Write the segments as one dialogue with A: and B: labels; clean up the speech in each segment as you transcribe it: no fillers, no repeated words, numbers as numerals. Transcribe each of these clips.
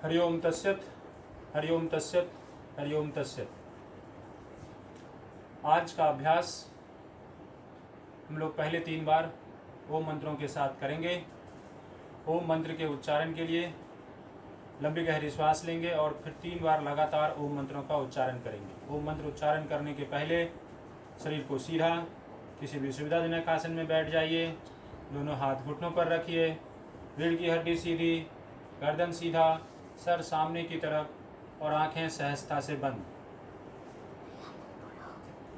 A: हरि ओम तस्सत्, हरि ओम तस्सत्, हरि ओम तस्सत्। आज का अभ्यास हम लोग पहले 3 बार ओम मंत्रों के साथ करेंगे। ओम मंत्र के उच्चारण के लिए लंबी गहरी श्वास लेंगे और फिर 3 बार लगातार ओम मंत्रों का उच्चारण करेंगे। ओम मंत्र उच्चारण करने के पहले शरीर को सीधा किसी भी सुविधाजनक आसन में बैठ जाइए। दोनों हाथ घुटनों पर रखिए, रीढ़ की हड्डी सीधी, गर्दन सीधा, सर सामने की तरफ और आंखें सहजता से बंद।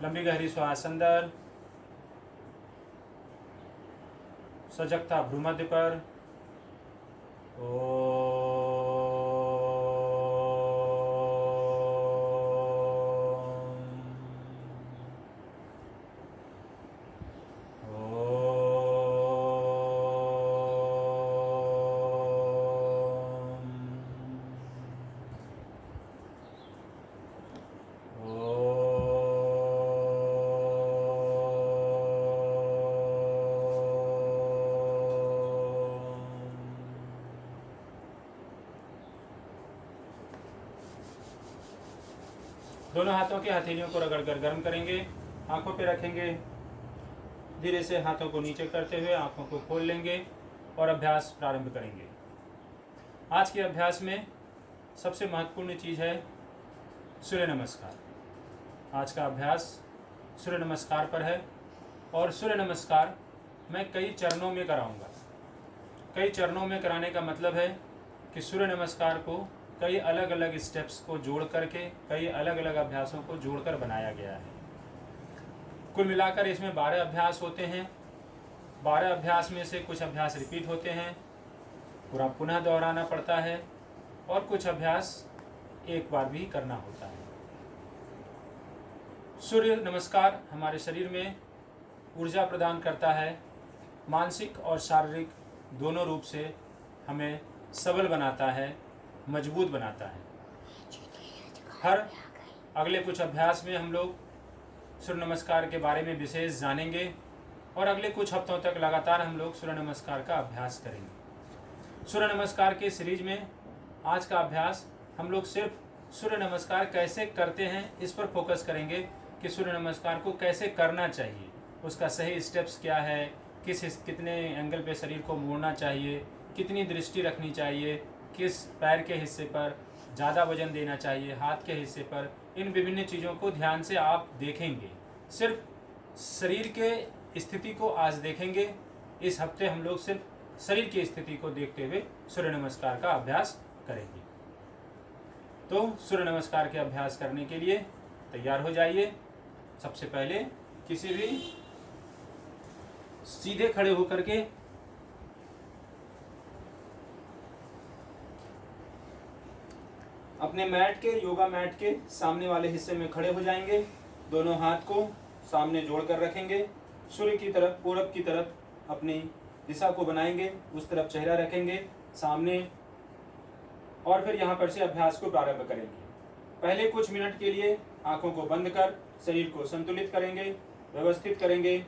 A: लंबी गहरी श्वास अंदर, सजगता भ्रूमध्य पर। दोनों हाथों के हथेलियों को रगड़कर गर्म करेंगे। आंखों पे रखेंगे। धीरे से हाथों को नीचे करते हुए आंखों को खोल लेंगे और अभ्यास प्रारंभ करेंगे। आज के अभ्यास में सबसे महत्वपूर्ण चीज़ है सूर्य नमस्कार। आज का अभ्यास सूर्य नमस्कार पर है और सूर्य नमस्कार मैं कई चरणों में कराऊंगा। कई चरणों में कराने का मतलब है कि सूर्य नमस्कार को कई अलग अलग स्टेप्स को जोड़ करके, कई अलग अलग अभ्यासों को जोड़कर बनाया गया है। कुल मिलाकर इसमें 12 अभ्यास होते हैं। 12 अभ्यास में से कुछ अभ्यास रिपीट होते हैं, पूरा पुनः दोहराना पड़ता है, और कुछ अभ्यास एक बार भी करना होता है। सूर्य नमस्कार हमारे शरीर में ऊर्जा प्रदान करता है, मानसिक और शारीरिक दोनों रूप से हमें सबल बनाता है, मजबूत बनाता है। हर अगले कुछ अभ्यास में हम लोग सूर्य नमस्कार के बारे में विशेष जानेंगे और अगले कुछ हफ्तों तक लगातार हम लोग सूर्य नमस्कार का अभ्यास करेंगे। सूर्य नमस्कार के सीरीज में आज का अभ्यास हम लोग सिर्फ सूर्य नमस्कार कैसे करते हैं इस पर फोकस करेंगे कि सूर्य नमस्कार को कैसे करना चाहिए, उसका सही स्टेप्स क्या है, कितने एंगल पे शरीर को मोड़ना चाहिए, कितनी दृष्टि रखनी चाहिए, किस पैर के हिस्से पर ज़्यादा वजन देना चाहिए, हाथ के हिस्से पर। इन विभिन्न चीज़ों को ध्यान से आप देखेंगे। सिर्फ शरीर के स्थिति को आज देखेंगे। इस हफ्ते हम लोग सिर्फ शरीर की स्थिति को देखते हुए सूर्य नमस्कार का अभ्यास करेंगे। तो सूर्य नमस्कार के अभ्यास करने के लिए तैयार हो जाइए। सबसे पहले किसी भी सीधे खड़े होकर के अपने मैट के, योगा मैट के सामने वाले हिस्से में खड़े हो जाएंगे। दोनों हाथ को सामने जोड़कर रखेंगे। सूर्य की तरफ, पूरब की तरफ अपनी दिशा को बनाएंगे, उस तरफ चेहरा रखेंगे सामने, और फिर यहाँ पर से अभ्यास को प्रारंभ करेंगे। पहले कुछ मिनट के लिए आंखों को बंद कर शरीर को संतुलित करेंगे, व्यवस्थित करेंगे।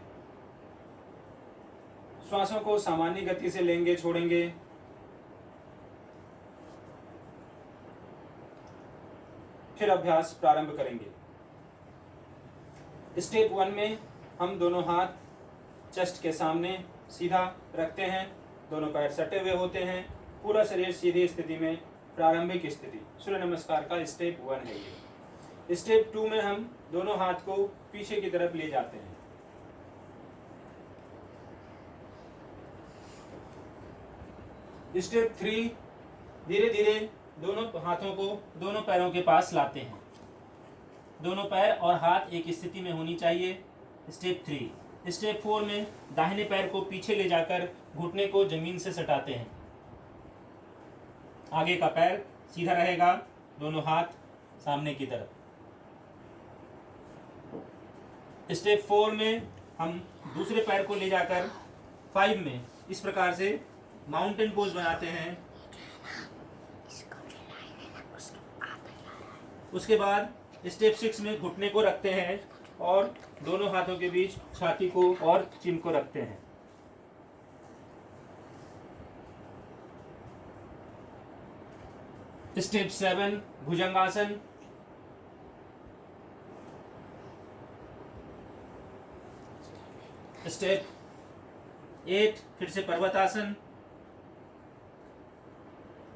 A: श्वासों को सामान्य गति से लेंगे, छोड़ेंगे। फिर अभ्यास प्रारंभ करेंगे। स्टेप 1 में हम दोनों हाथ चेस्ट के सामने सीधा रखते हैं, दोनों पैर सटे हुए होते हैं, पूरा शरीर सीधी स्थिति में, प्रारंभिक स्थिति। सूर्य नमस्कार का स्टेप 1 है ये। स्टेप 2 में हम दोनों हाथ को पीछे की तरफ ले जाते हैं। स्टेप 3 धीरे धीरे दोनों हाथों को दोनों पैरों के पास लाते हैं। दोनों पैर और हाथ एक स्थिति में होनी चाहिए। स्टेप 3। स्टेप 4 में दाहिने पैर को पीछे ले जाकर घुटने को जमीन से सटाते हैं। आगे का पैर सीधा रहेगा, दोनों हाथ सामने की तरफ। स्टेप 4 में हम दूसरे पैर को ले जाकर 5 में इस प्रकार से माउंटेन पोज बनाते हैं। उसके बाद स्टेप 6 में घुटने को रखते हैं और दोनों हाथों के बीच छाती को और चिन को रखते हैं। स्टेप 7 भुजंगासन। स्टेप 8 फिर से पर्वतासन।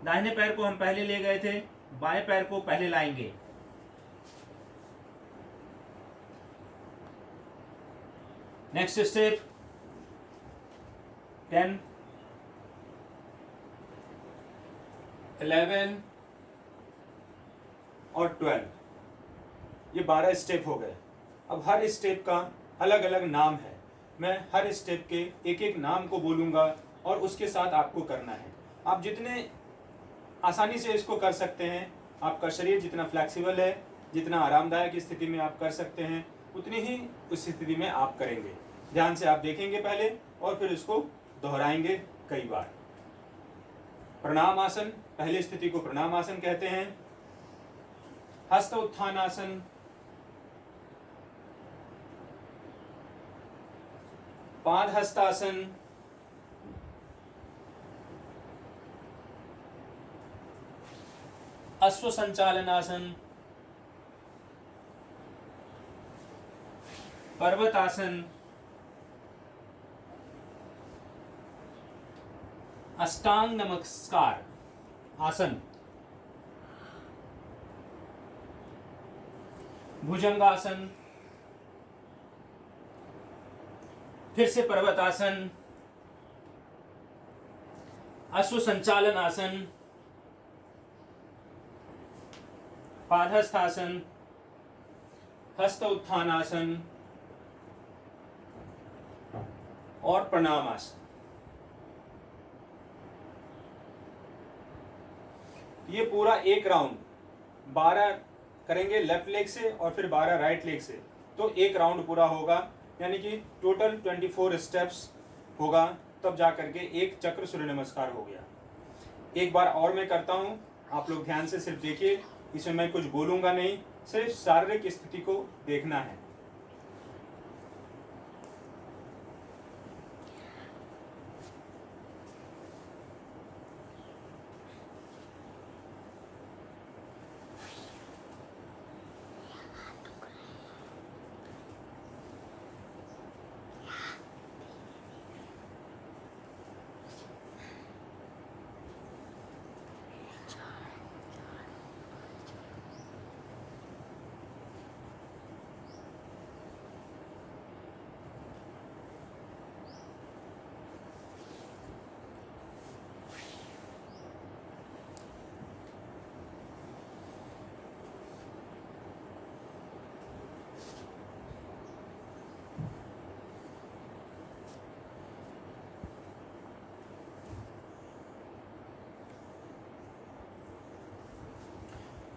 A: दाहिने पैर को हम पहले ले गए थे, बाएं पैर को पहले लाएंगे। नेक्स्ट स्टेप 10, 11 और 12, ये 12 स्टेप हो गए। अब हर स्टेप का अलग अलग नाम है। मैं हर स्टेप के एक एक नाम को बोलूँगा और उसके साथ आपको करना है। आप जितने आसानी से इसको कर सकते हैं, आपका शरीर जितना फ्लेक्सिबल है, जितना आरामदायक स्थिति में आप कर सकते हैं, उतनी ही उस स्थिति में आप करेंगे। ध्यान से आप देखेंगे पहले और फिर इसको दोहराएंगे कई बार। प्रणाम आसन, पहली स्थिति को प्रणाम आसन कहते हैं। हस्त उत्थान आसन, पाद हस्तासन, अश्व संचालनासन, पर्वतासन, अष्टांग नमस्कार आसन, भुजंगासन, फिर से पर्वतासन, अश्व संचालन आसन, पादहस्तासन, हस्त उत्थान आसन और प्रणाम आसन। ये पूरा एक राउंड 12 करेंगे लेफ्ट लेग से और फिर 12 राइट लेग से, तो एक राउंड पूरा होगा, यानी कि टोटल 24 स्टेप्स होगा, तब जा करके एक चक्र सूर्य नमस्कार हो गया। एक बार और मैं करता हूँ, आप लोग ध्यान से सिर्फ देखिए, इसमें मैं कुछ बोलूँगा नहीं, सिर्फ शारीरिक स्थिति को देखना है।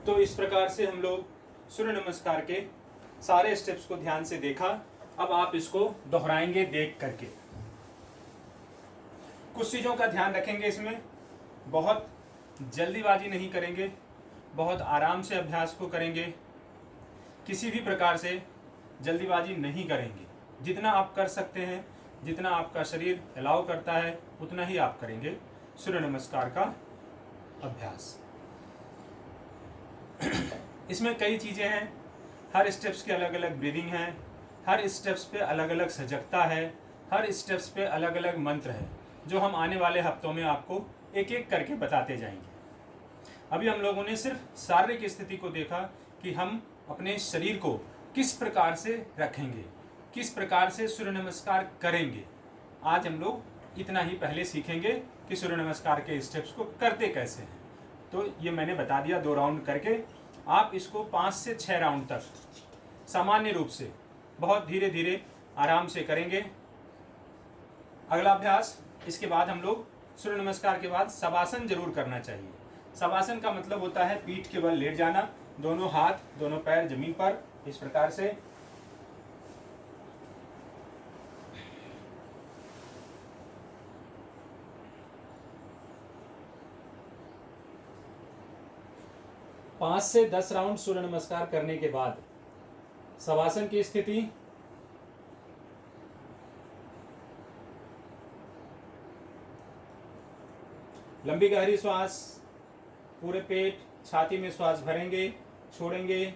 A: तो इस प्रकार से हम लोग सूर्य नमस्कार के सारे स्टेप्स को ध्यान से देखा। अब आप इसको दोहराएंगे देख करके। कुछ चीज़ों का ध्यान रखेंगे, इसमें बहुत जल्दीबाजी नहीं करेंगे, बहुत आराम से अभ्यास को करेंगे, किसी भी प्रकार से जल्दीबाजी नहीं करेंगे। जितना आप कर सकते हैं, जितना आपका शरीर अलाउ करता है, उतना ही आप करेंगे सूर्य नमस्कार का अभ्यास। इसमें कई चीज़ें हैं, हर स्टेप्स के अलग अलग ब्रीदिंग हैं, हर स्टेप्स पे अलग अलग सजगता है, हर स्टेप्स पे अलग अलग मंत्र है, जो हम आने वाले हफ्तों में आपको एक एक करके बताते जाएंगे। अभी हम लोगों ने सिर्फ शारीरिक स्थिति को देखा कि हम अपने शरीर को किस प्रकार से रखेंगे, किस प्रकार से सूर्य नमस्कार करेंगे। आज हम लोग इतना ही पहले सीखेंगे कि सूर्य नमस्कार के स्टेप्स को करते कैसे हैं। तो ये मैंने बता दिया 2 राउंड करके। आप इसको 5 से 6 राउंड तक सामान्य रूप से बहुत धीरे धीरे आराम से करेंगे। अगला अभ्यास, इसके बाद हम लोग सूर्य नमस्कार के बाद शवासन जरूर करना चाहिए। शवासन का मतलब होता है पीठ के बल लेट जाना, दोनों हाथ दोनों पैर जमीन पर इस प्रकार से। पाँच से 10 राउंड सूर्य नमस्कार करने के बाद शवासन की स्थिति। लंबी गहरी श्वास, पूरे पेट छाती में श्वास भरेंगे, छोड़ेंगे।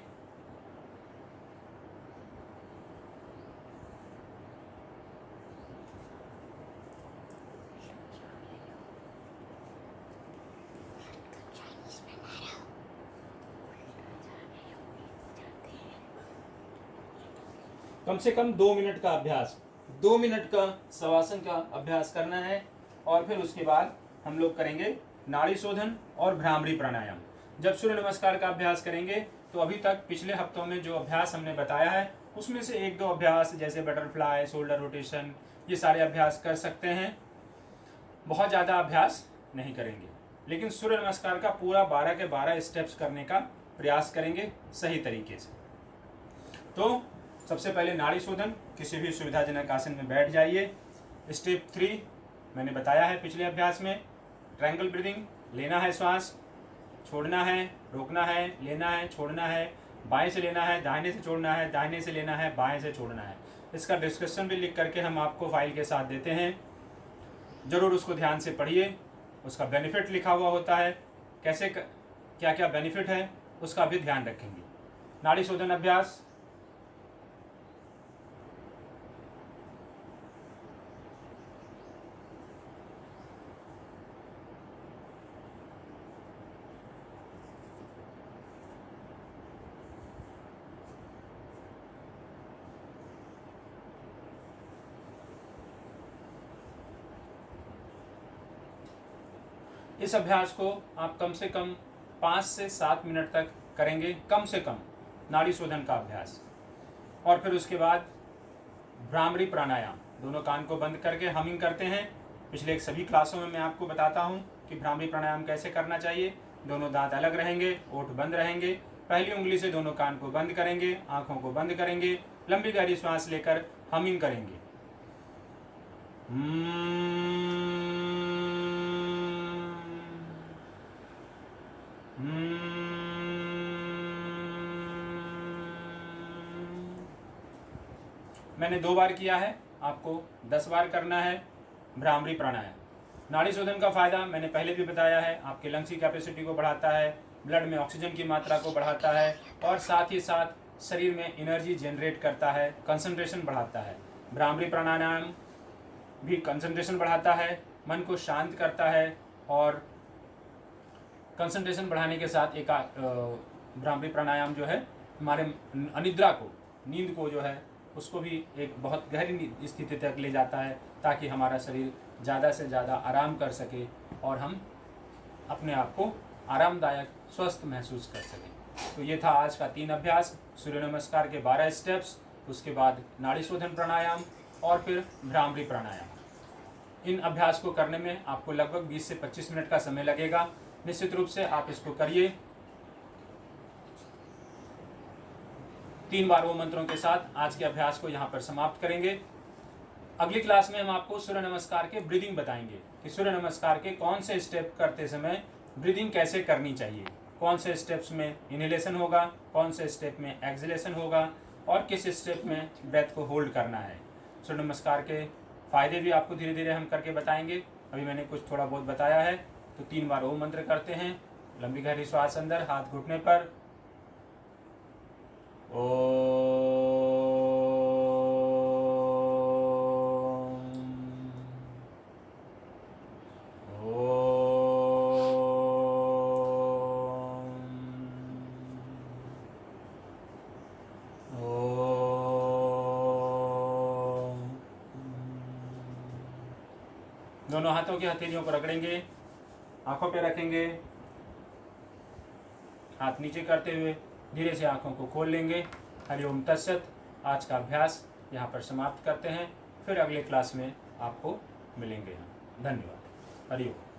A: कम से कम 2 मिनट का अभ्यास, 2 मिनट का शवासन का अभ्यास करना है। और फिर उसके बाद हम लोग करेंगे नाड़ी शोधन और भ्रामरी प्राणायाम। जब सूर्य नमस्कार का अभ्यास करेंगे तो अभी तक पिछले हफ्तों में जो अभ्यास हमने बताया है उसमें से 1-2 अभ्यास जैसे बटरफ्लाई, शोल्डर रोटेशन, ये सारे अभ्यास कर सकते हैं। बहुत ज़्यादा अभ्यास नहीं करेंगे, लेकिन सूर्य नमस्कार का पूरा 12 के 12 स्टेप्स करने का प्रयास करेंगे सही तरीके से। तो सबसे पहले नाड़ी शोधन, किसी भी सुविधाजनक आसन में बैठ जाइए। स्टेप 3 मैंने बताया है पिछले अभ्यास में, ट्रायंगल ब्रीदिंग, लेना है श्वास, छोड़ना है, रोकना है, लेना है, छोड़ना है, बाएं से लेना है, दाहिने से छोड़ना है, दाहिने से लेना है, बाएं से छोड़ना है। इसका डिस्क्रिप्शन भी लिख करके हम आपको फाइल के साथ देते हैं, ज़रूर उसको ध्यान से पढ़िए। उसका बेनिफिट लिखा हुआ होता है, कैसे क्या क्या बेनिफिट है उसका भी ध्यान रखेंगे। नाड़ी शोधन अभ्यास, इस अभ्यास को आप कम से कम 5 से 7 मिनट तक करेंगे, कम से कम नाड़ी शोधन का अभ्यास। और फिर उसके बाद भ्रामरी प्राणायाम, दोनों कान को बंद करके हमिंग करते हैं। पिछले सभी क्लासों में मैं आपको बताता हूँ कि भ्रामरी प्राणायाम कैसे करना चाहिए। दोनों दांत अलग रहेंगे, ओठ बंद रहेंगे, पहली उंगली से दोनों कान को बंद करेंगे, आंखों को बंद करेंगे, लंबी गहरी सांस लेकर हमिंग करेंगे। मैंने 2 बार किया है, आपको 10 बार करना है भ्रामरी प्राणायाम। नाड़ी शोधन का फायदा मैंने पहले भी बताया है, आपके लंग्स की कैपेसिटी को बढ़ाता है, ब्लड में ऑक्सीजन की मात्रा को बढ़ाता है और साथ ही साथ शरीर में एनर्जी जनरेट करता है, कंसंट्रेशन बढ़ाता है। भ्रामरी प्राणायाम भी कंसंट्रेशन बढ़ाता है, मन को शांत करता है और कंसंट्रेशन बढ़ाने के साथ एक भ्रामरी प्राणायाम जो है हमारे अनिद्रा को, नींद को जो है उसको भी एक बहुत गहरी स्थिति तक ले जाता है, ताकि हमारा शरीर ज़्यादा से ज़्यादा आराम कर सके और हम अपने आप को आरामदायक स्वस्थ महसूस कर सकें। तो ये था आज का 3 अभ्यास, सूर्य नमस्कार के 12 स्टेप्स, उसके बाद नाड़ी शोधन प्राणायाम और फिर भ्रामरी प्राणायाम। इन अभ्यास को करने में आपको लगभग 20 से 25 मिनट का समय लगेगा। निश्चित रूप से आप इसको करिए। 3 बार ओम मंत्रों के साथ आज के अभ्यास को यहाँ पर समाप्त करेंगे। अगली क्लास में हम आपको सूर्य नमस्कार के ब्रीदिंग बताएंगे कि सूर्य नमस्कार के कौन से स्टेप करते समय ब्रीदिंग कैसे करनी चाहिए, कौन से स्टेप्स में इनहेलेशन होगा, कौन से स्टेप में एक्सहेलेशन होगा और किस स्टेप में ब्रेथ को होल्ड करना है। सूर्य नमस्कार के फायदे भी आपको धीरे धीरे हम करके बताएंगे। अभी मैंने कुछ थोड़ा बहुत बताया है। तो 3 बार ओम मंत्र करते हैं, लंबी गहरी श्वास अंदर, हाथ घुटने पर, दोनों हाथों की हथेलियों पर रगड़ेंगे, आंखों पे रखेंगे, हाथ नीचे करते हुए धीरे से आंखों को खोल लेंगे। हरिओम तत्सत। आज का अभ्यास यहाँ पर समाप्त करते हैं, फिर अगले क्लास में आपको मिलेंगे हम। धन्यवाद। हरिओम।